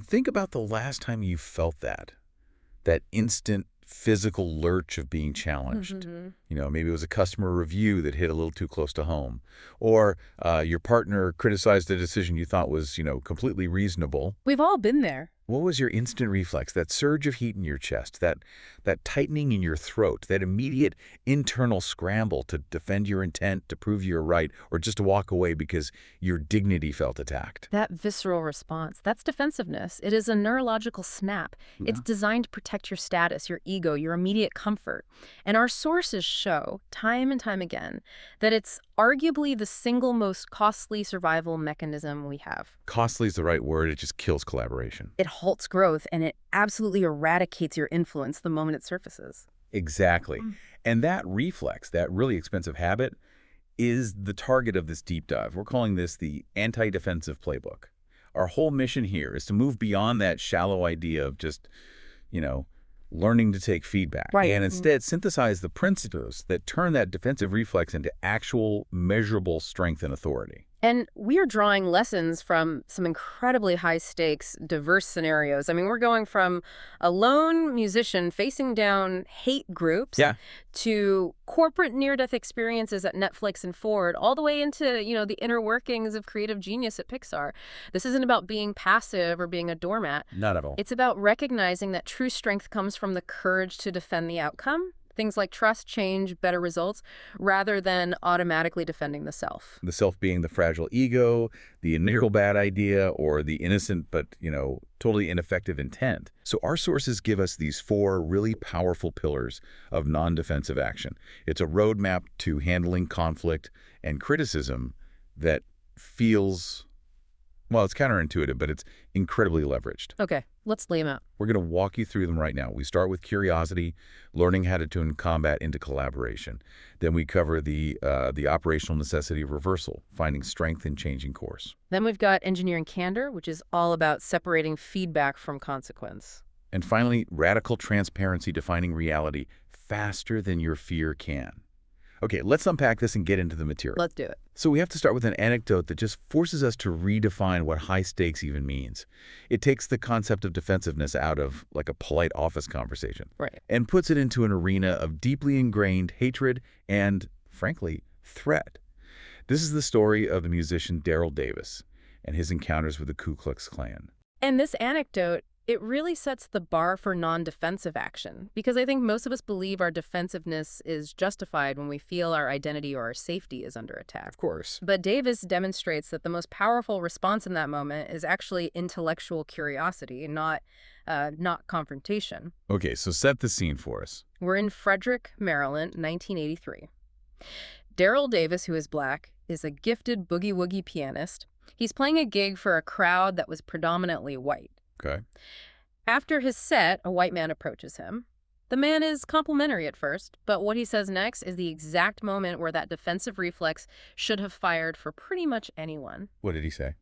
think about the last time you felt that instant physical lurch of being challenged. Maybe it was a customer review that hit a little too close to home, or your partner criticized a decision you thought was, completely reasonable. We've all been there. What was your instant reflex, that surge of heat in your chest, that tightening in your throat, that immediate internal scramble to defend your intent, to prove you're right, or just to walk away because your dignity felt attacked? That visceral response, that's defensiveness. It is a neurological snap. It's designed to protect your status, your ego, your immediate comfort. And our sources show, time and time again, that it's arguably the single most costly survival mechanism we have. Costly is the right word. It just kills collaboration. It halts growth, and it absolutely eradicates your influence the moment it surfaces. Exactly. And that reflex, that really expensive habit, is the target of this deep dive. We're calling this the anti-defensive playbook. Our whole mission here is to move beyond that shallow idea of just, learning to take feedback. Right. And instead synthesize the principles that turn that defensive reflex into actual measurable strength and authority. And we are drawing lessons from some incredibly high-stakes, diverse scenarios. I mean, we're going from a lone musician facing down hate groups to corporate near-death experiences at Netflix and Ford, all the way into, the inner workings of creative genius at Pixar. This isn't about being passive or being a doormat. Not at all. It's about recognizing that true strength comes from the courage to defend the outcome. Things like trust, change, better results, rather than automatically defending the self. The self being the fragile ego, the initial bad idea, or the innocent but, totally ineffective intent. So our sources give us these 4 really powerful pillars of non-defensive action. It's a roadmap to handling conflict and criticism that feels, well, it's counterintuitive, but it's incredibly leveraged. Okay, let's lay them out. We're going to walk you through them right now. We start with curiosity, learning how to turn combat into collaboration. Then we cover the operational necessity of reversal, finding strength in changing course. Then we've got engineering candor, which is all about separating feedback from consequence. And finally, radical transparency, defining reality faster than your fear can. Okay, let's unpack this and get into the material. Let's do it. So we have to start with an anecdote that just forces us to redefine what high stakes even means. It takes the concept of defensiveness out of like a polite office conversation. Right. And puts it into an arena of deeply ingrained hatred and, frankly, threat. This is the story of the musician Daryl Davis and his encounters with the Ku Klux Klan. And this anecdote, it really sets the bar for non-defensive action, because I think most of us believe our defensiveness is justified when we feel our identity or our safety is under attack. Of course. But Davis demonstrates that the most powerful response in that moment is actually intellectual curiosity, not confrontation. Okay, so set the scene for us. We're in Frederick, Maryland, 1983. Daryl Davis, who is Black, is a gifted boogie-woogie pianist. He's playing a gig for a crowd that was predominantly white. Okay. After his set, a white man approaches him. The man is complimentary at first, but what he says next is the exact moment where that defensive reflex should have fired for pretty much anyone. What did he say?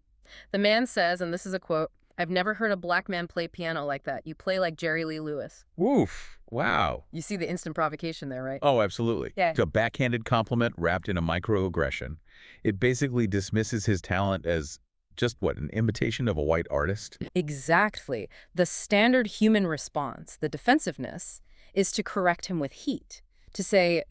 The man says, and this is a quote, "I've never heard a Black man play piano like that. You play like Jerry Lee Lewis." Woof. Wow. You see the instant provocation there, right? Oh, absolutely. Yeah. It's a backhanded compliment wrapped in a microaggression. It basically dismisses his talent as just what, an imitation of a white artist? Exactly. The standard human response, the defensiveness, is to correct him with heat. To say,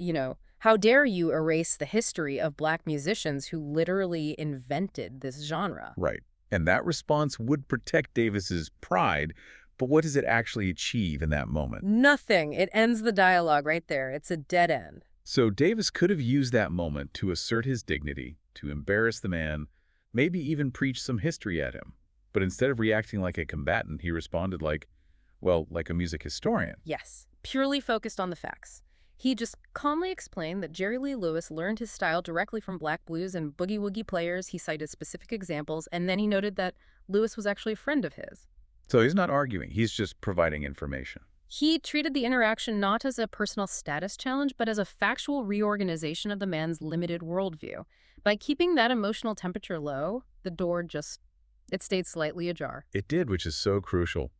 how dare you erase the history of Black musicians who literally invented this genre? Right. And that response would protect Davis's pride, but what does it actually achieve in that moment? Nothing. It ends the dialogue right there. It's a dead end. So Davis could have used that moment to assert his dignity, to embarrass the man, maybe even preach some history at him. But instead of reacting like a combatant, he responded like a music historian. Yes, purely focused on the facts. He just calmly explained that Jerry Lee Lewis learned his style directly from Black blues and boogie-woogie players. He cited specific examples, and then he noted that Lewis was actually a friend of his. So he's not arguing, he's just providing information. He treated the interaction not as a personal status challenge, but as a factual reorganization of the man's limited worldview. By keeping that emotional temperature low, the door it stayed slightly ajar. It did, which is so crucial.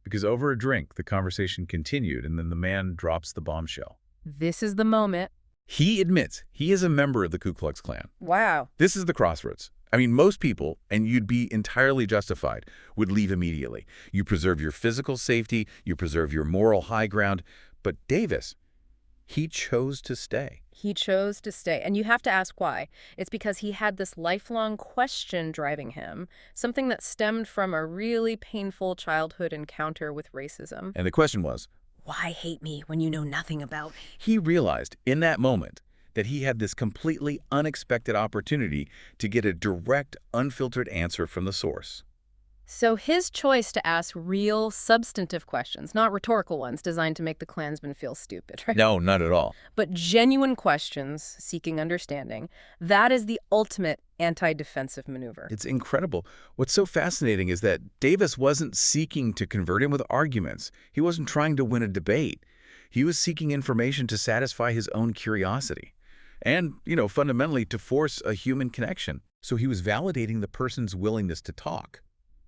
Because over a drink, the conversation continued, and then the man drops the bombshell. This is the moment. He admits he is a member of the Ku Klux Klan. Wow. This is the crossroads. I mean, most people, and you'd be entirely justified, would leave immediately. You preserve your physical safety, you preserve your moral high ground. But Davis, he chose to stay. He chose to stay. And you have to ask why. It's because he had this lifelong question driving him, something that stemmed from a really painful childhood encounter with racism. And the question was, why hate me when you know nothing about me? He realized in that moment that he had this completely unexpected opportunity to get a direct, unfiltered answer from the source. So his choice to ask real, substantive questions, not rhetorical ones designed to make the Klansmen feel stupid, right? No, not at all. But genuine questions seeking understanding, that is the ultimate anti-defensive maneuver. It's incredible. What's so fascinating is that Davis wasn't seeking to convert him with arguments. He wasn't trying to win a debate. He was seeking information to satisfy his own curiosity. And, fundamentally to force a human connection. So he was validating the person's willingness to talk,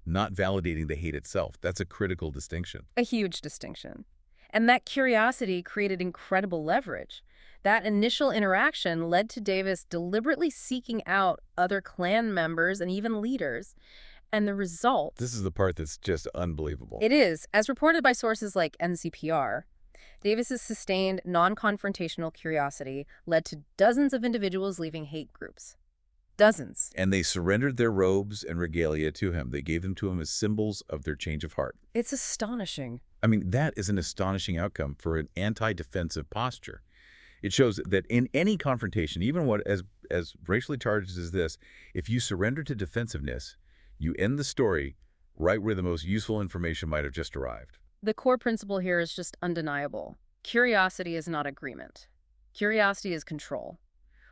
not validating the hate itself. That's a critical distinction. A huge distinction. And that curiosity created incredible leverage. That initial interaction led to Davis deliberately seeking out other Klan members and even leaders. And the result... This is the part that's just unbelievable. It is. As reported by sources like NCPR, Davis's sustained, non-confrontational curiosity led to dozens of individuals leaving hate groups. Dozens. And they surrendered their robes and regalia to him. They gave them to him as symbols of their change of heart. It's astonishing. I mean, that is an astonishing outcome for an anti-defensive posture. It shows that in any confrontation, even what as racially charged as this, if you surrender to defensiveness, you end the story right where the most useful information might have just arrived. The core principle here is just undeniable. Curiosity is not agreement. Curiosity is control.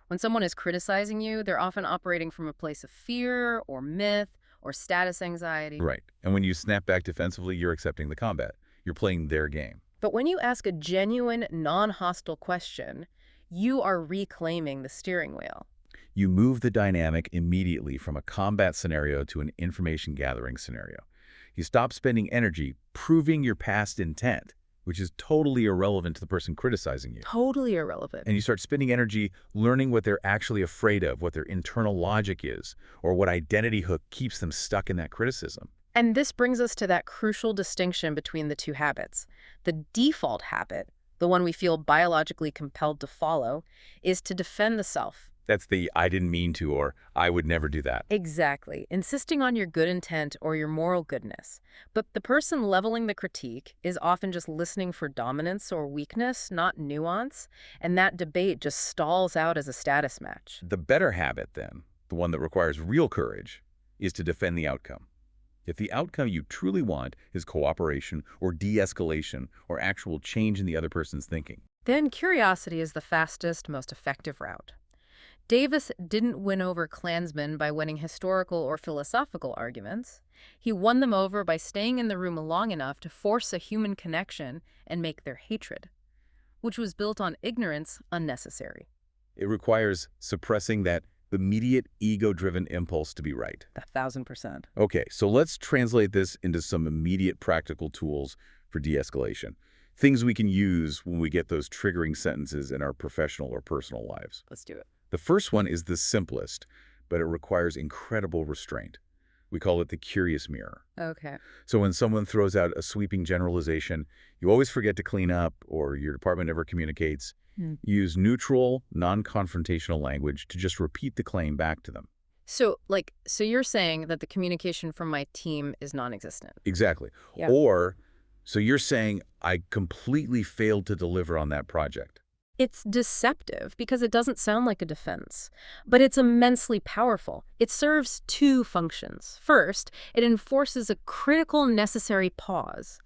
When someone is criticizing you, they're often operating from a place of fear or myth or status anxiety. Right. And when you snap back defensively, you're accepting the combat. You're playing their game. But when you ask a genuine, non-hostile question, you are reclaiming the steering wheel. You move the dynamic immediately from a combat scenario to an information gathering scenario. You stop spending energy proving your past intent, which is totally irrelevant to the person criticizing you. Totally irrelevant. And you start spending energy learning what they're actually afraid of, what their internal logic is, or what identity hook keeps them stuck in that criticism. And this brings us to that crucial distinction between the two habits. The default habit, the one we feel biologically compelled to follow, is to defend the self. That's the I didn't mean to, or I would never do that. Exactly. Insisting on your good intent or your moral goodness. But the person leveling the critique is often just listening for dominance or weakness, not nuance. And that debate just stalls out as a status match. The better habit, then, the one that requires real courage, is to defend the outcome. If the outcome you truly want is cooperation or de-escalation or actual change in the other person's thinking, then curiosity is the fastest, most effective route. Davis didn't win over Klansmen by winning historical or philosophical arguments. He won them over by staying in the room long enough to force a human connection and make their hatred, which was built on ignorance, unnecessary. It requires suppressing that immediate ego-driven impulse to be right. 1,000%. Okay, so let's translate this into some immediate practical tools for de-escalation. Things we can use when we get those triggering sentences in our professional or personal lives. Let's do it. The first one is the simplest, but it requires incredible restraint. We call it the curious mirror. Okay. So when someone throws out a sweeping generalization, you always forget to clean up or your department never communicates. Use neutral, non-confrontational language to just repeat the claim back to them. So you're saying that the communication from my team is non-existent? Exactly. Yeah. Or, so you're saying I completely failed to deliver on that project. It's deceptive because it doesn't sound like a defense, but it's immensely powerful. It serves two functions. First, it enforces a critical, necessary pause.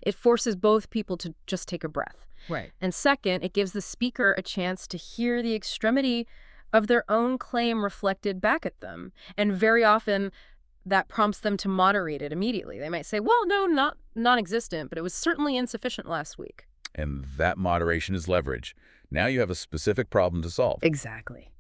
It forces both people to just take a breath. Right. And second, it gives the speaker a chance to hear the extremity of their own claim reflected back at them. And very often, that prompts them to moderate it immediately. They might say, well, no, not non-existent, but it was certainly insufficient last week. And that moderation is leverage. Now you have a specific problem to solve. Exactly.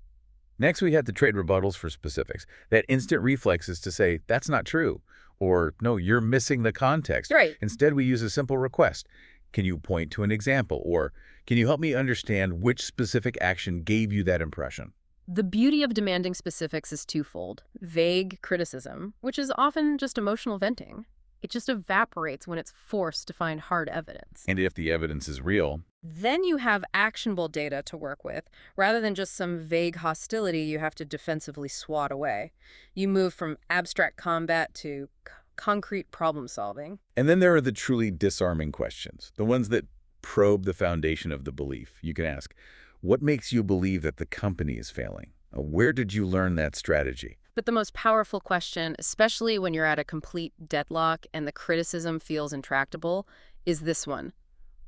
Next, we had to trade rebuttals for specifics. That instant reflex is to say, that's not true. Or, no, you're missing the context. Right. Instead, we use a simple request. Can you point to an example? Or can you help me understand which specific action gave you that impression? The beauty of demanding specifics is twofold. Vague criticism, which is often just emotional venting. It just evaporates when it's forced to find hard evidence. And if the evidence is real, then you have actionable data to work with, rather than just some vague hostility you have to defensively swat away. You move from abstract combat to concrete problem solving. And then there are the truly disarming questions, the ones that probe the foundation of the belief. You can ask, what makes you believe that the company is failing? Where did you learn that strategy? But the most powerful question, especially when you're at a complete deadlock and the criticism feels intractable, is this one.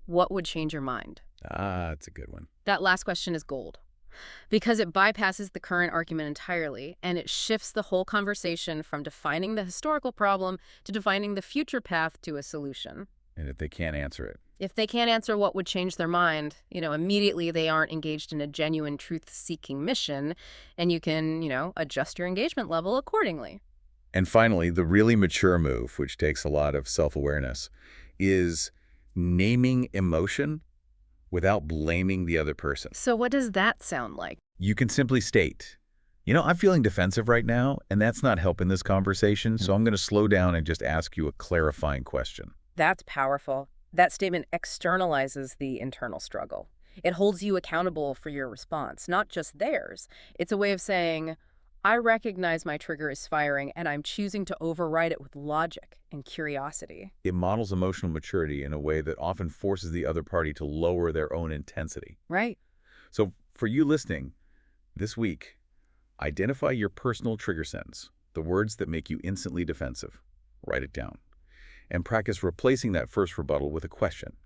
What would change your mind? That's a good one. That last question is gold, because it bypasses the current argument entirely, and it shifts the whole conversation from defining the historical problem to defining the future path to a solution. And if they can't answer it? If they can't answer what would change their mind, immediately they aren't engaged in a genuine truth-seeking mission, and you can, adjust your engagement level accordingly. And finally, the really mature move, which takes a lot of self-awareness, is naming emotion without blaming the other person. So what does that sound like? You can simply state, I'm feeling defensive right now, and that's not helping this conversation, so I'm going to slow down and just ask you a clarifying question. That's powerful. That statement externalizes the internal struggle. It holds you accountable for your response, not just theirs. It's a way of saying, I recognize my trigger is firing, and I'm choosing to override it with logic and curiosity. It models emotional maturity in a way that often forces the other party to lower their own intensity. Right. So for you listening, this week, identify your personal trigger sentence, the words that make you instantly defensive. Write it down. And practice replacing that first rebuttal with a question.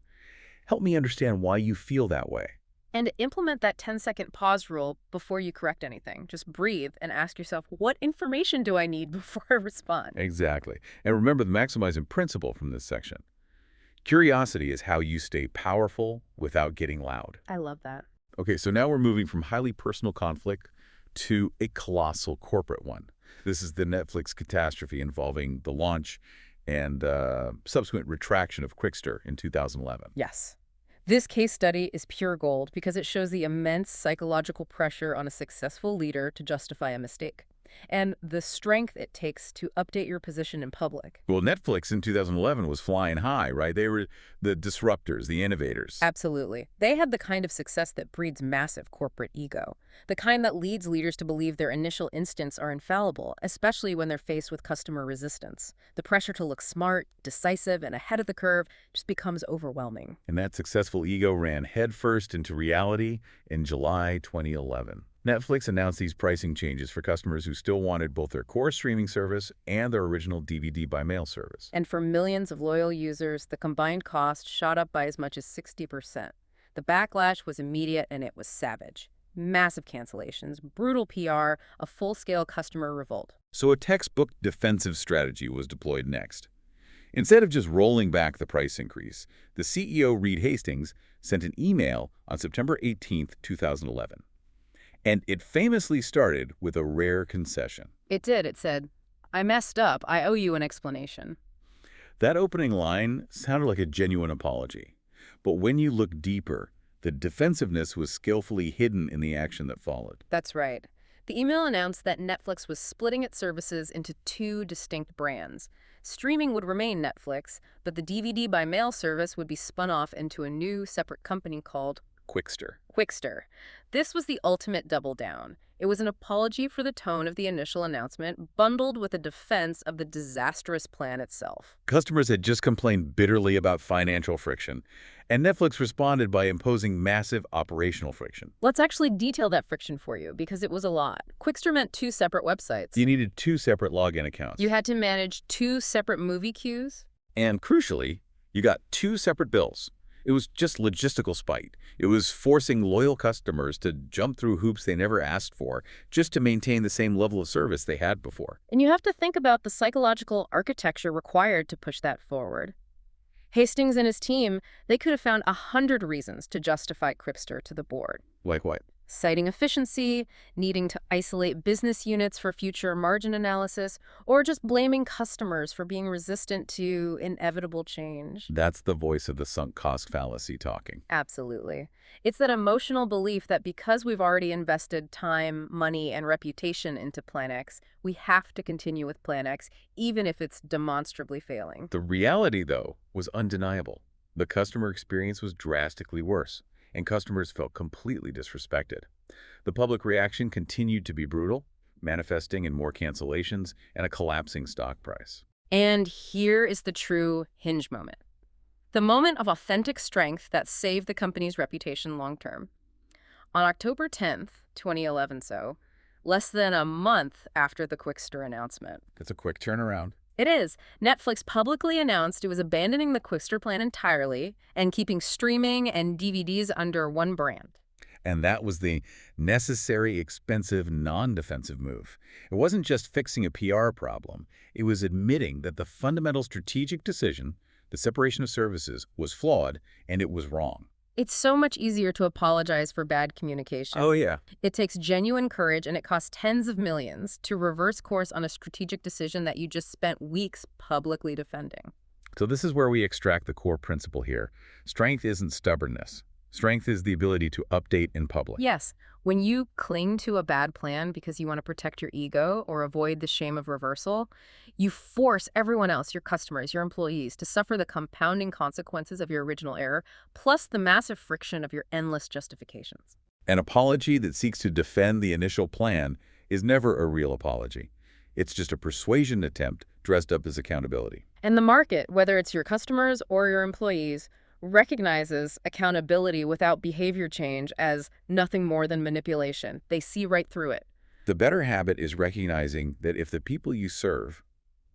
Help me understand why you feel that way. And implement that 10-second pause rule before you correct anything. Just breathe and ask yourself, what information do I need before I respond? Exactly. And remember the maximizing principle from this section. Curiosity is how you stay powerful without getting loud. I love that. Okay, so now we're moving from highly personal conflict to a colossal corporate one. This is the Netflix catastrophe involving the launch and subsequent retraction of Qwikster in 2011. Yes. This case study is pure gold because it shows the immense psychological pressure on a successful leader to justify a mistake, and the strength it takes to update your position in public. Well, Netflix in 2011 was flying high, right? They were the disruptors, the innovators. Absolutely. They had the kind of success that breeds massive corporate ego, the kind that leads leaders to believe their initial instincts are infallible, especially when they're faced with customer resistance. The pressure to look smart, decisive, and ahead of the curve just becomes overwhelming. And that successful ego ran headfirst into reality in July 2011. Netflix announced these pricing changes for customers who still wanted both their core streaming service and their original DVD by mail service. And for millions of loyal users, the combined cost shot up by as much as 60%. The backlash was immediate and it was savage. Massive cancellations, brutal PR, a full-scale customer revolt. So a textbook defensive strategy was deployed next. Instead of just rolling back the price increase, the CEO, Reed Hastings, sent an email on September 18, 2011. And it famously started with a rare concession. It did. It said, I messed up. I owe you an explanation. That opening line sounded like a genuine apology. But when you look deeper, the defensiveness was skillfully hidden in the action that followed. That's right. The email announced that Netflix was splitting its services into two distinct brands. Streaming would remain Netflix, but the DVD by mail service would be spun off into a new, separate company called Qwikster. This was the ultimate double down. It was an apology for the tone of the initial announcement, bundled with a defense of the disastrous plan itself. Customers had just complained bitterly about financial friction, and Netflix responded by imposing massive operational friction. Let's actually detail that friction for you, because it was a lot. Qwikster meant two separate websites. You needed two separate login accounts. You had to manage two separate movie queues. And crucially, you got two separate bills. It was just logistical spite. It was forcing loyal customers to jump through hoops they never asked for just to maintain the same level of service they had before. And you have to think about the psychological architecture required to push that forward. Hastings and his team, they could have found 100 reasons to justify Qwikster to the board. Like what? citing efficiency, needing to isolate business units for future margin analysis, or just blaming customers for being resistant to inevitable change. That's the voice of the sunk cost fallacy talking. Absolutely. It's that emotional belief that because we've already invested time, money, and reputation into Plan X, we have to continue with Plan X, even if it's demonstrably failing. The reality, though, was undeniable. The customer experience was drastically worse, and customers felt completely disrespected. The public reaction continued to be brutal, manifesting in more cancellations and a collapsing stock price. And here is the true hinge moment. The moment of authentic strength that saved the company's reputation long term. On October 10th, 2011, less than a month after the Quickster announcement. It's a quick turnaround. It is. Netflix publicly announced it was abandoning the Quickster plan entirely and keeping streaming and DVDs under one brand. And that was the necessary, expensive, non-defensive move. It wasn't just fixing a PR problem. It was admitting that the fundamental strategic decision, the separation of services, was flawed and it was wrong. It's so much easier to apologize for bad communication. Oh, yeah. It takes genuine courage, and it costs tens of millions to reverse course on a strategic decision that you just spent weeks publicly defending. So this is where we extract the core principle here. Strength isn't stubbornness. Strength is the ability to update in public. Yes, when you cling to a bad plan because you want to protect your ego or avoid the shame of reversal, you force everyone else, your customers, your employees, to suffer the compounding consequences of your original error, plus the massive friction of your endless justifications. An apology that seeks to defend the initial plan is never a real apology. It's just a persuasion attempt dressed up as accountability. And the market, whether it's your customers or your employees, recognizes accountability without behavior change as nothing more than manipulation. They see right through it. The better habit is recognizing that if the people you serve,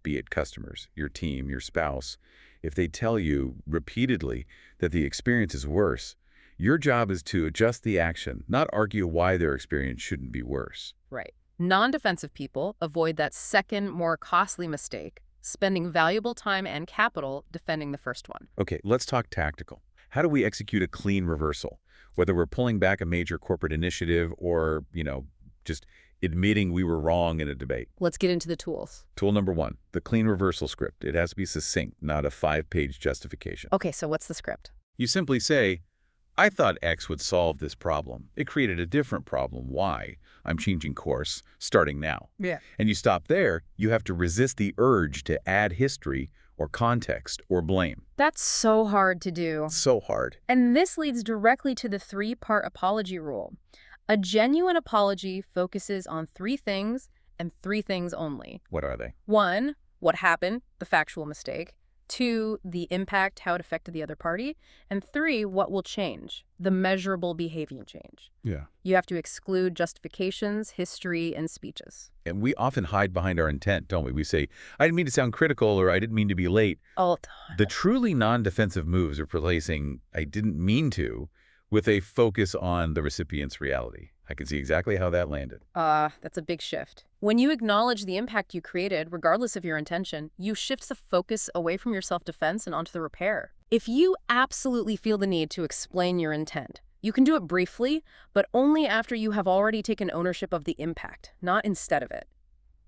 be it customers, your team, your spouse, if they tell you repeatedly that the experience is worse, your job is to adjust the action, not argue why their experience shouldn't be worse. Right. Non-defensive people avoid that second, more costly mistake, spending valuable time and capital defending the first one. Okay, let's talk tactical. How do we execute a clean reversal? Whether we're pulling back a major corporate initiative or, just admitting we were wrong in a debate. Let's get into the tools. Tool number 1, the clean reversal script. It has to be succinct, not a 5-page justification. Okay, so what's the script? You simply say, I thought X would solve this problem. It created a different problem. Y. I'm changing course, starting now. Yeah. And you stop there, you have to resist the urge to add history or context or blame. That's so hard to do. So hard. And this leads directly to the 3-part apology rule. A genuine apology focuses on 3 things and 3 things only. What are they? 1, what happened, the factual mistake. 2, the impact, how it affected the other party. And 3, what will change, the measurable behavior change. Yeah. You have to exclude justifications, history, and speeches. And we often hide behind our intent, don't we? We say, I didn't mean to sound critical or I didn't mean to be late. All the time. The truly non-defensive moves are replacing I didn't mean to with a focus on the recipient's reality. I can see exactly how that landed. That's a big shift. When you acknowledge the impact you created, regardless of your intention, you shift the focus away from your self-defense and onto the repair. If you absolutely feel the need to explain your intent, you can do it briefly, but only after you have already taken ownership of the impact, not instead of it.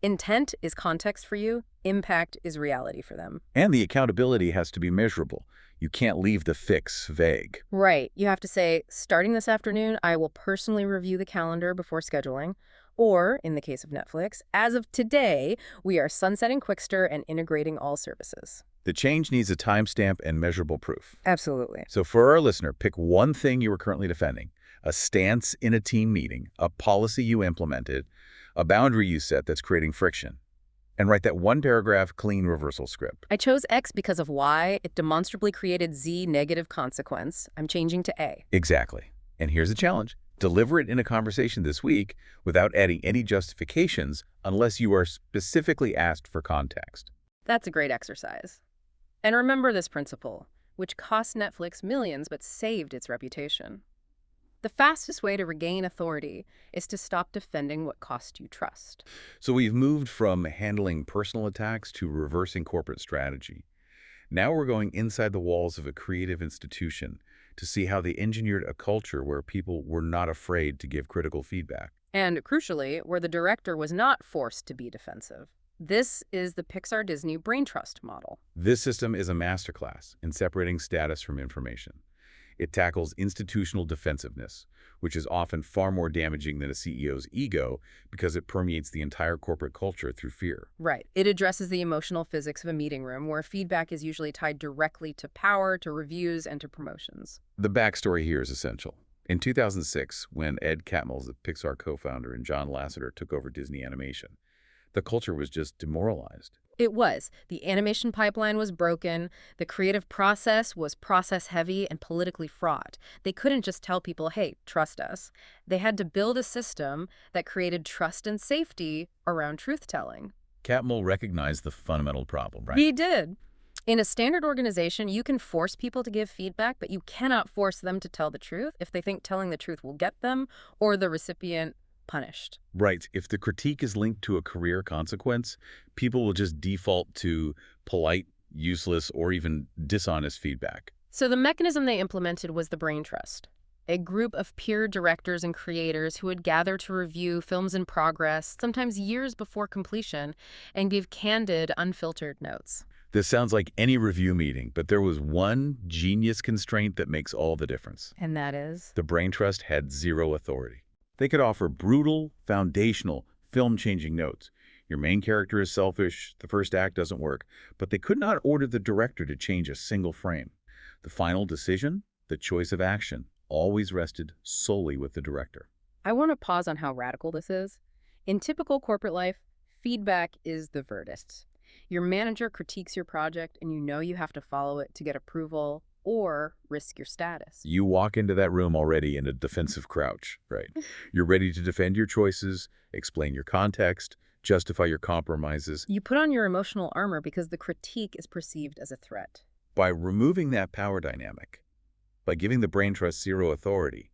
Intent is context for you, impact is reality for them. And the accountability has to be measurable. You can't leave the fix vague. Right. You have to say, starting this afternoon, I will personally review the calendar before scheduling. Or, in the case of Netflix, as of today, we are sunsetting Quickster and integrating all services. The change needs a timestamp and measurable proof. Absolutely. So for our listener, pick one thing you are currently defending, a stance in a team meeting, a policy you implemented, a boundary you set that's creating friction, and write that 1-paragraph clean reversal script. I chose X because of Y. It demonstrably created Z negative consequence. I'm changing to A. Exactly. And here's the challenge. Deliver it in a conversation this week without adding any justifications unless you are specifically asked for context. That's a great exercise. And remember this principle, which cost Netflix millions but saved its reputation. The fastest way to regain authority is to stop defending what cost you trust. So we've moved from handling personal attacks to reversing corporate strategy. Now we're going inside the walls of a creative institution, to see how they engineered a culture where people were not afraid to give critical feedback. And crucially, where the director was not forced to be defensive. This is the Pixar Disney brain trust model. This system is a masterclass in separating status from information. It tackles institutional defensiveness, which is often far more damaging than a CEO's ego because it permeates the entire corporate culture through fear. Right. It addresses the emotional physics of a meeting room where feedback is usually tied directly to power, to reviews, and to promotions. The backstory here is essential. In 2006, when Ed Catmull, the Pixar co-founder, and John Lasseter took over Disney Animation, the culture was just demoralized. It was. The animation pipeline was broken. The creative process was process-heavy and politically fraught. They couldn't just tell people, hey, trust us. They had to build a system that created trust and safety around truth-telling. Catmull recognized the fundamental problem, right? He did. In a standard organization, you can force people to give feedback, but you cannot force them to tell the truth if they think telling the truth will get them or the recipient punished. Right. If the critique is linked to a career consequence, people will just default to polite, useless, or even dishonest feedback. So the mechanism they implemented was the Brain Trust, a group of peer directors and creators who would gather to review films in progress, sometimes years before completion, and give candid, unfiltered notes. This sounds like any review meeting, but there was one genius constraint that makes all the difference. And that is? The Brain Trust had zero authority. They could offer brutal, foundational, film-changing notes. Your main character is selfish, the first act doesn't work, but they could not order the director to change a single frame. The final decision, the choice of action, always rested solely with the director. I want to pause on how radical this is. In typical corporate life, feedback is the verdict. Your manager critiques your project and you know you have to follow it to get approval or risk your status. You walk into that room already in a defensive crouch, right? You're ready to defend your choices, explain your context, justify your compromises. You put on your emotional armor because the critique is perceived as a threat. By removing that power dynamic, by giving the Brain Trust zero authority,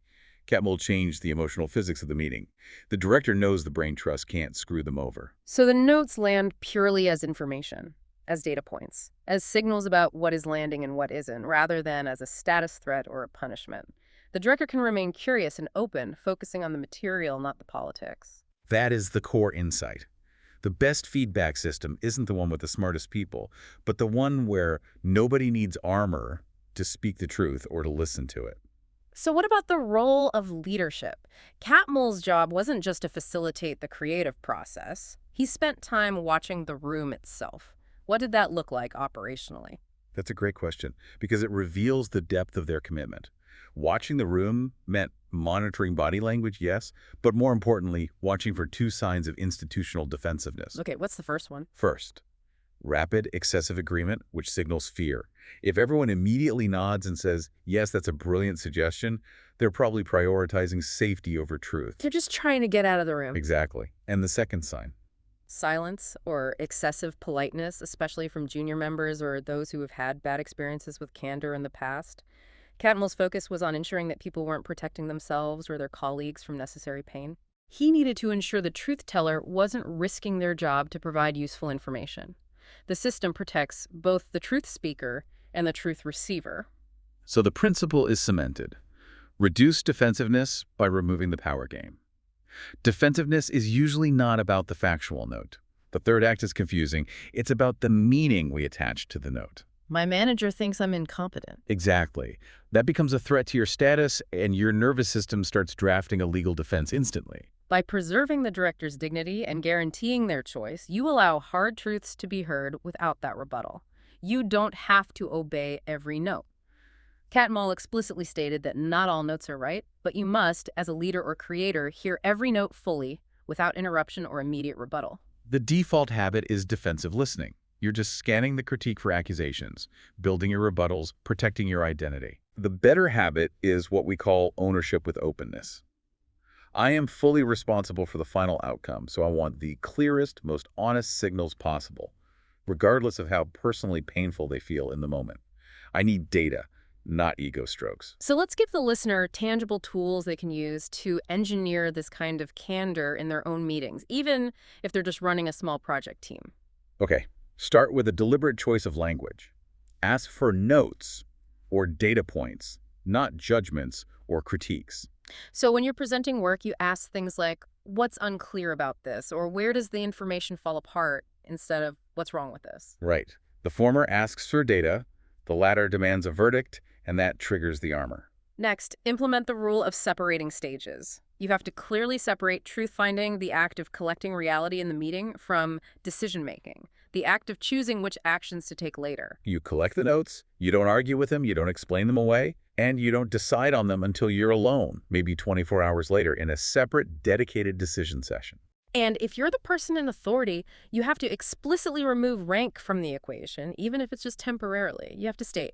Catmull changed the emotional physics of the meeting. The director knows the Brain Trust can't screw them over. So the notes land purely as information, as data points, as signals about what is landing and what isn't, rather than as a status threat or a punishment. The director can remain curious and open, focusing on the material, not the politics. That is the core insight. The best feedback system isn't the one with the smartest people, but the one where nobody needs armor to speak the truth or to listen to it. So what about the role of leadership? Catmull's job wasn't just to facilitate the creative process. He spent time watching the room itself. What did that look like operationally? That's a great question, because it reveals the depth of their commitment. Watching the room meant monitoring body language, yes, but more importantly, watching for two signs of institutional defensiveness. Okay, what's the first one? First, rapid excessive agreement, which signals fear. If everyone immediately nods and says, yes, that's a brilliant suggestion, they're probably prioritizing safety over truth. They're just trying to get out of the room. Exactly. And the second sign? Silence or excessive politeness, especially from junior members or those who have had bad experiences with candor in the past. Catmull's focus was on ensuring that people weren't protecting themselves or their colleagues from necessary pain. He needed to ensure the truth teller wasn't risking their job to provide useful information. The system protects both the truth speaker and the truth receiver. So the principle is cemented. Reduce defensiveness by removing the power game. Defensiveness is usually not about the factual note. The third act is confusing. It's about the meaning we attach to the note. My manager thinks I'm incompetent. Exactly. That becomes a threat to your status, and your nervous system starts drafting a legal defense instantly. By preserving the director's dignity and guaranteeing their choice, you allow hard truths to be heard without that rebuttal. You don't have to obey every note. Catmull explicitly stated that not all notes are right, but you must, as a leader or creator, hear every note fully without interruption or immediate rebuttal. The default habit is defensive listening. You're just scanning the critique for accusations, building your rebuttals, protecting your identity. The better habit is what we call ownership with openness. I am fully responsible for the final outcome, so I want the clearest, most honest signals possible, regardless of how personally painful they feel in the moment. I need data, not ego strokes. So let's give the listener tangible tools they can use to engineer this kind of candor in their own meetings, even if they're just running a small project team. Okay, start with a deliberate choice of language. Ask for notes or data points, not judgments or critiques. So when you're presenting work, you ask things like, what's unclear about this? Or where does the information fall apart instead of what's wrong with this? Right. The former asks for data, the latter demands a verdict, and that triggers the armor. Next, implement the rule of separating stages. You have to clearly separate truth-finding, the act of collecting reality in the meeting, from decision-making, the act of choosing which actions to take later. You collect the notes, you don't argue with them, you don't explain them away, and you don't decide on them until you're alone, maybe 24 hours later, in a separate, dedicated decision session. And if you're the person in authority, you have to explicitly remove rank from the equation, even if it's just temporarily. You have to state,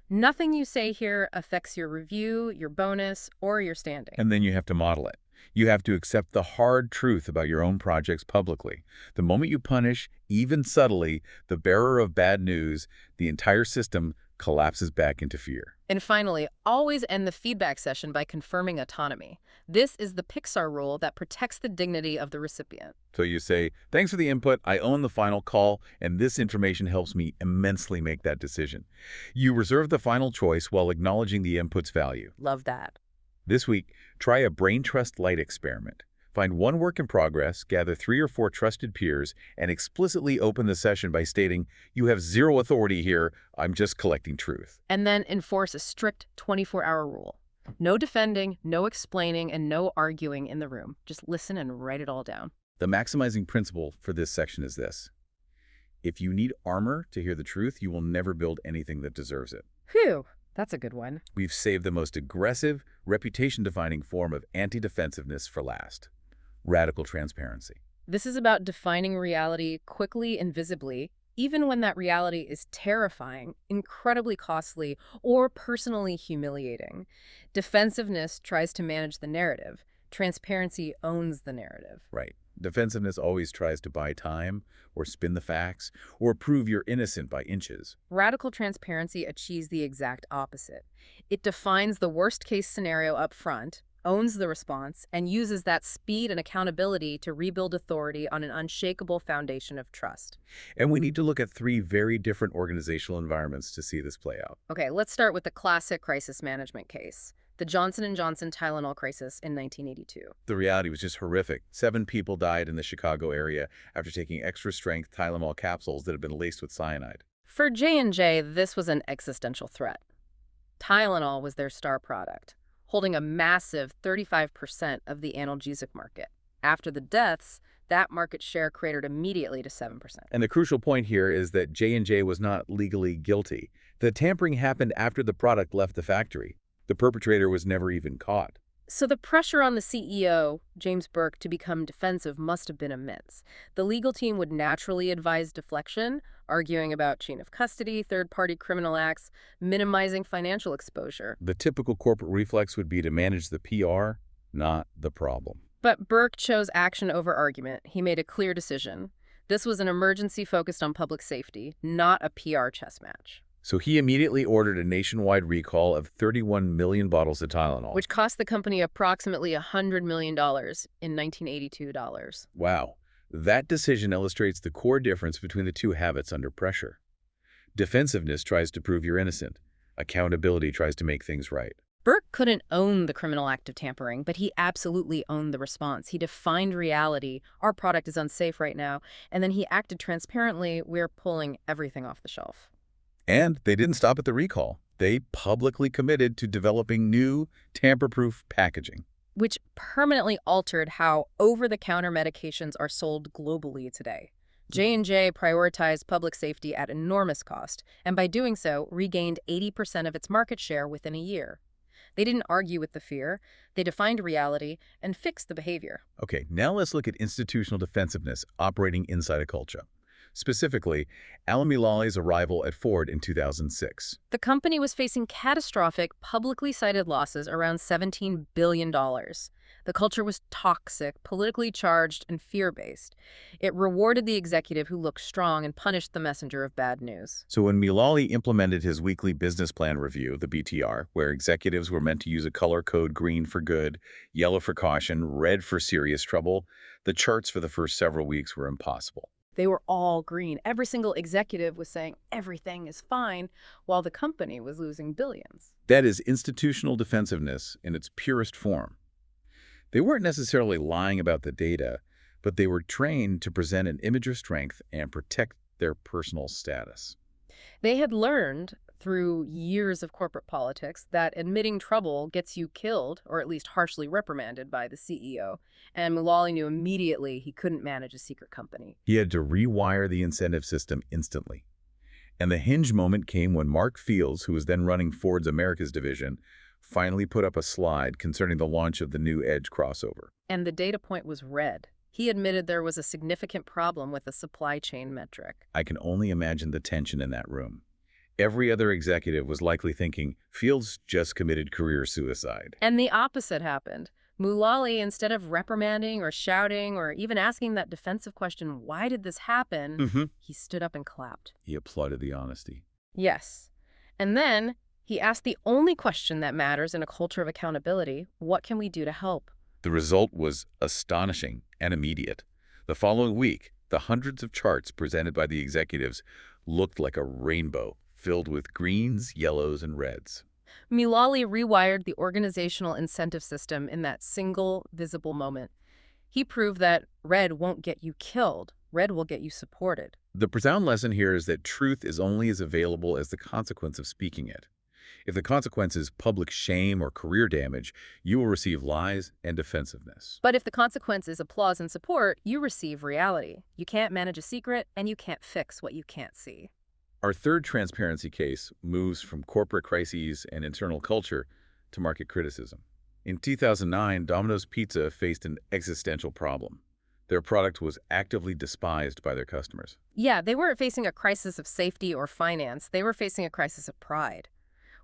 nothing you say here affects your review, your bonus, or your standing. And then you have to model it. You have to accept the hard truth about your own projects publicly. The moment you punish, even subtly, the bearer of bad news, the entire system collapses back into fear. And finally, always end the feedback session by confirming autonomy. This is the Pixar rule that protects the dignity of the recipient. So you say, thanks for the input, I own the final call, and this information helps me immensely make that decision. You reserve the final choice while acknowledging the input's value. Love that. This week, try a brain trust light experiment. Find one work in progress, gather 3 or 4 trusted peers, and explicitly open the session by stating, you have zero authority here, I'm just collecting truth. And then enforce a strict 24-hour rule. No defending, no explaining, and no arguing in the room. Just listen and write it all down. The maximizing principle for this section is this. If you need armor to hear the truth, you will never build anything that deserves it. Phew, that's a good one. We've saved the most aggressive, reputation-defining form of anti-defensiveness for last. Radical transparency. This is about defining reality quickly and visibly, even when that reality is terrifying, incredibly costly, or personally humiliating. Defensiveness tries to manage the narrative. Transparency owns the narrative. Right. Defensiveness always tries to buy time, or spin the facts, or prove you're innocent by inches. Radical transparency achieves the exact opposite. It defines the worst-case scenario up front, owns the response, and uses that speed and accountability to rebuild authority on an unshakable foundation of trust. And we need to look at 3 very different organizational environments to see this play out. Okay, let's start with the classic crisis management case, the Johnson & Johnson Tylenol crisis in 1982. The reality was just horrific. 7 people died in the Chicago area after taking extra-strength Tylenol capsules that had been laced with cyanide. For J&J, this was an existential threat. Tylenol was their star product, holding a massive 35% of the analgesic market. After the deaths, that market share cratered immediately to 7%. And the crucial point here is that J&J was not legally guilty. The tampering happened after the product left the factory. The perpetrator was never even caught. So the pressure on the CEO, James Burke, to become defensive must have been immense. The legal team would naturally advise deflection, arguing about chain of custody, third-party criminal acts, minimizing financial exposure. The typical corporate reflex would be to manage the PR, not the problem. But Burke chose action over argument. He made a clear decision. This was an emergency focused on public safety, not a PR chess match. So he immediately ordered a nationwide recall of 31 million bottles of Tylenol. Which cost the company approximately $100 million in 1982 dollars. Wow. That decision illustrates the core difference between the two habits under pressure. Defensiveness tries to prove you're innocent. Accountability tries to make things right. Burke couldn't own the criminal act of tampering, but he absolutely owned the response. He defined reality. Our product is unsafe right now. And then he acted transparently. We're pulling everything off the shelf. And they didn't stop at the recall. They publicly committed to developing new, tamper-proof packaging, which permanently altered how over-the-counter medications are sold globally today. J&J prioritized public safety at enormous cost, and by doing so, regained 80% of its market share within a year. They didn't argue with the fear, they defined reality, and fixed the behavior. Okay, now let's look at institutional defensiveness operating inside a culture. Specifically, Alan Mulally's arrival at Ford in 2006. The company was facing catastrophic, publicly cited losses around $17 billion. The culture was toxic, politically charged, and fear-based. It rewarded the executive who looked strong and punished the messenger of bad news. So when Mulally implemented his weekly business plan review, the BTR, where executives were meant to use a color code green for good, yellow for caution, red for serious trouble, the charts for the first several weeks were impossible. They were all green. Every single executive was saying everything is fine, while the company was losing billions. That is institutional defensiveness in its purest form. They weren't necessarily lying about the data, but they were trained to present an image of strength and protect their personal status. They had learned through years of corporate politics that admitting trouble gets you killed, or at least harshly reprimanded by the CEO. And Mulally knew immediately he couldn't manage a secret company. He had to rewire the incentive system instantly. And the hinge moment came when Mark Fields, who was then running Ford's Americas division, finally put up a slide concerning the launch of the new Edge crossover. And the data point was red. He admitted there was a significant problem with the supply chain metric. I can only imagine the tension in that room. Every other executive was likely thinking, Fields just committed career suicide. And the opposite happened. Mulally, instead of reprimanding or shouting or even asking that defensive question, why did this happen, he stood up and clapped. He applauded the honesty. Yes. And then he asked the only question that matters in a culture of accountability: what can we do to help? The result was astonishing and immediate. The following week, the hundreds of charts presented by the executives looked like a rainbow, filled with greens, yellows, and reds. Mulally rewired the organizational incentive system in that single, visible moment. He proved that red won't get you killed. Red will get you supported. The profound lesson here is that truth is only as available as the consequence of speaking it. If the consequence is public shame or career damage, you will receive lies and defensiveness. But if the consequence is applause and support, you receive reality. You can't manage a secret, and you can't fix what you can't see. Our third transparency case moves from corporate crises and internal culture to market criticism. In 2009, Domino's Pizza faced an existential problem. Their product was actively despised by their customers. Yeah, they weren't facing a crisis of safety or finance. They were facing a crisis of pride.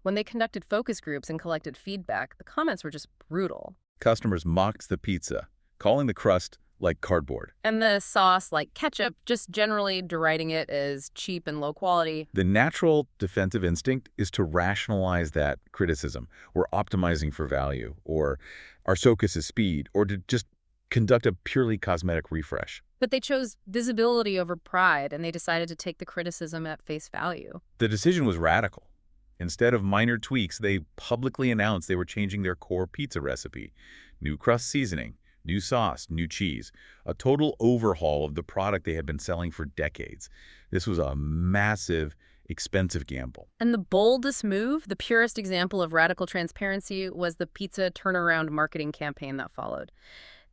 When they conducted focus groups and collected feedback, the comments were just brutal. Customers mocked the pizza, calling the crust like cardboard. And the sauce like ketchup, just generally deriding it as cheap and low quality. The natural defensive instinct is to rationalize that criticism. We're optimizing for value, or our focus is speed, or to just conduct a purely cosmetic refresh. But they chose visibility over pride, and they decided to take the criticism at face value. The decision was radical. Instead of minor tweaks, they publicly announced they were changing their core pizza recipe. New crust seasoning, new sauce, new cheese, a total overhaul of the product they had been selling for decades. This was a massive, expensive gamble. And the boldest move, the purest example of radical transparency, was the pizza turnaround marketing campaign that followed.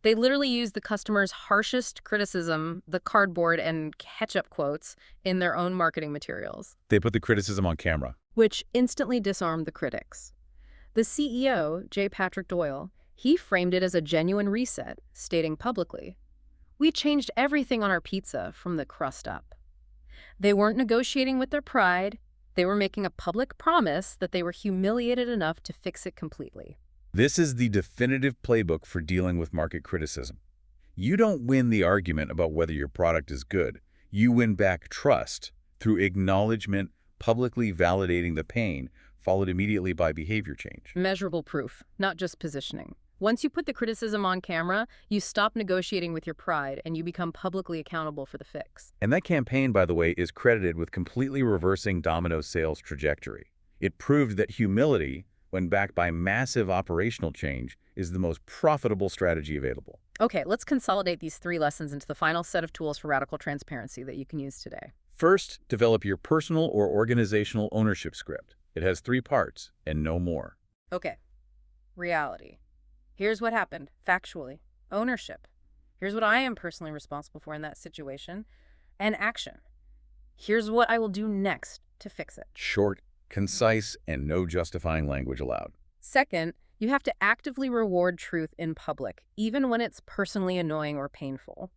They literally used the customer's harshest criticism, the cardboard and ketchup quotes, in their own marketing materials. They put the criticism on camera, which instantly disarmed the critics. The CEO, J. Patrick Doyle, he framed it as a genuine reset, stating publicly, "We changed everything on our pizza from the crust up." They weren't negotiating with their pride. They were making a public promise that they were humiliated enough to fix it completely. This is the definitive playbook for dealing with market criticism. You don't win the argument about whether your product is good. You win back trust through acknowledgement, publicly validating the pain, followed immediately by behavior change. Measurable proof, not just positioning. Once you put the criticism on camera, you stop negotiating with your pride and you become publicly accountable for the fix. And that campaign, by the way, is credited with completely reversing Domino's sales trajectory. It proved that humility, when backed by massive operational change, is the most profitable strategy available. Okay, let's consolidate these 3 lessons into the final set of tools for radical transparency that you can use today. First, develop your personal or organizational ownership script. It has 3 parts and no more. Okay, reality. Here's what happened, factually. Ownership. Here's what I am personally responsible for in that situation. And action. Here's what I will do next to fix it. Short, concise, and no justifying language allowed. Second, you have to actively reward truth in public, even when it's personally annoying or painful.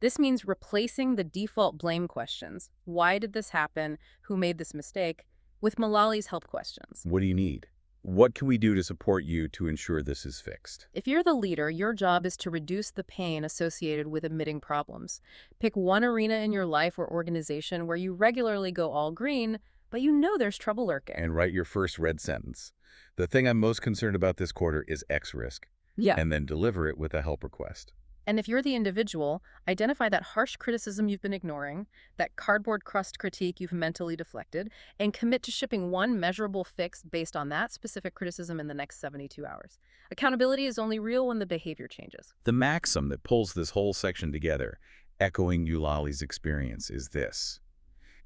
This means replacing the default blame questions. Why did this happen? Who made this mistake? With Mulally's help questions. What do you need? What can we do to support you to ensure this is fixed? If you're the leader, your job is to reduce the pain associated with admitting problems. Pick one arena in your life or organization where you regularly go all green, but you know there's trouble lurking. And write your first red sentence. The thing I'm most concerned about this quarter is X risk. Yeah. And then deliver it with a help request. And if you're the individual, identify that harsh criticism you've been ignoring, that cardboard crust critique you've mentally deflected, and commit to shipping one measurable fix based on that specific criticism in the next 72 hours. Accountability is only real when the behavior changes. The maxim that pulls this whole section together, echoing Eulali's experience, is this.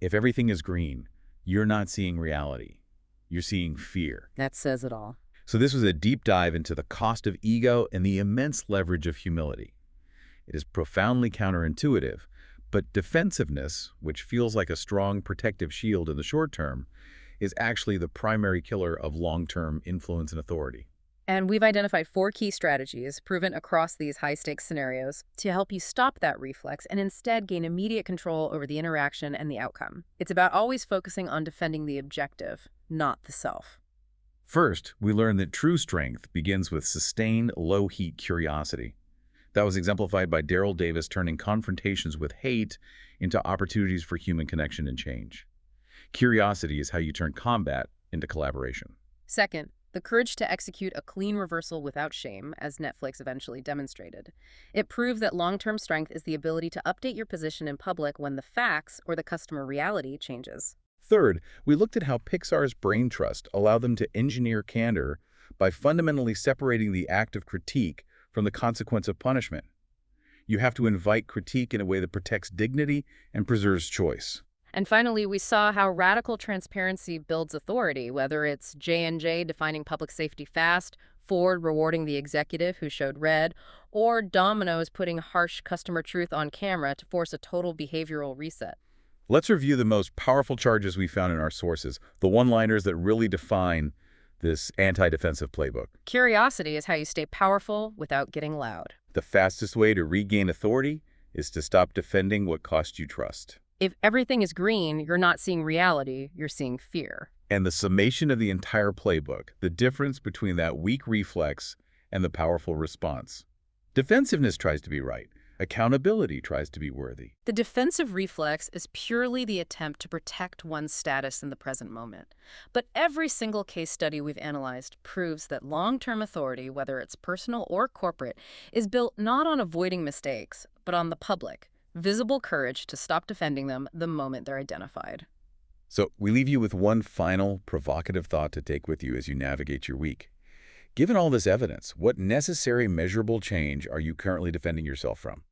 If everything is green, you're not seeing reality. You're seeing fear. That says it all. So this was a deep dive into the cost of ego and the immense leverage of humility. It is profoundly counterintuitive, but defensiveness, which feels like a strong protective shield in the short term, is actually the primary killer of long-term influence and authority. And we've identified 4 key strategies proven across these high-stakes scenarios to help you stop that reflex and instead gain immediate control over the interaction and the outcome. It's about always focusing on defending the objective, not the self. First, we learned that true strength begins with sustained, low-heat curiosity. That was exemplified by Daryl Davis turning confrontations with hate into opportunities for human connection and change. Curiosity is how you turn combat into collaboration. Second, the courage to execute a clean reversal without shame, as Netflix eventually demonstrated. It proved that long-term strength is the ability to update your position in public when the facts or the customer reality changes. Third, we looked at how Pixar's brain trust allowed them to engineer candor by fundamentally separating the act of critique from the consequence of punishment. You have to invite critique in a way that protects dignity and preserves choice. And finally, we saw how radical transparency builds authority, whether it's J&J defining public safety fast, Ford rewarding the executive who showed red, or Domino's putting harsh customer truth on camera to force a total behavioral reset. Let's review the most powerful charges we found in our sources, the one-liners that really define this anti-defensive playbook. Curiosity is how you stay powerful without getting loud. The fastest way to regain authority is to stop defending what cost you trust. If everything is green, you're not seeing reality, you're seeing fear. And the summation of the entire playbook, the difference between that weak reflex and the powerful response. Defensiveness tries to be right. Accountability tries to be worthy. The defensive reflex is purely the attempt to protect one's status in the present moment. But every single case study we've analyzed proves that long-term authority, whether it's personal or corporate, is built not on avoiding mistakes, but on the public, visible courage to stop defending them the moment they're identified. So we leave you with one final provocative thought to take with you as you navigate your week. Given all this evidence, what necessary measurable change are you currently defending yourself from?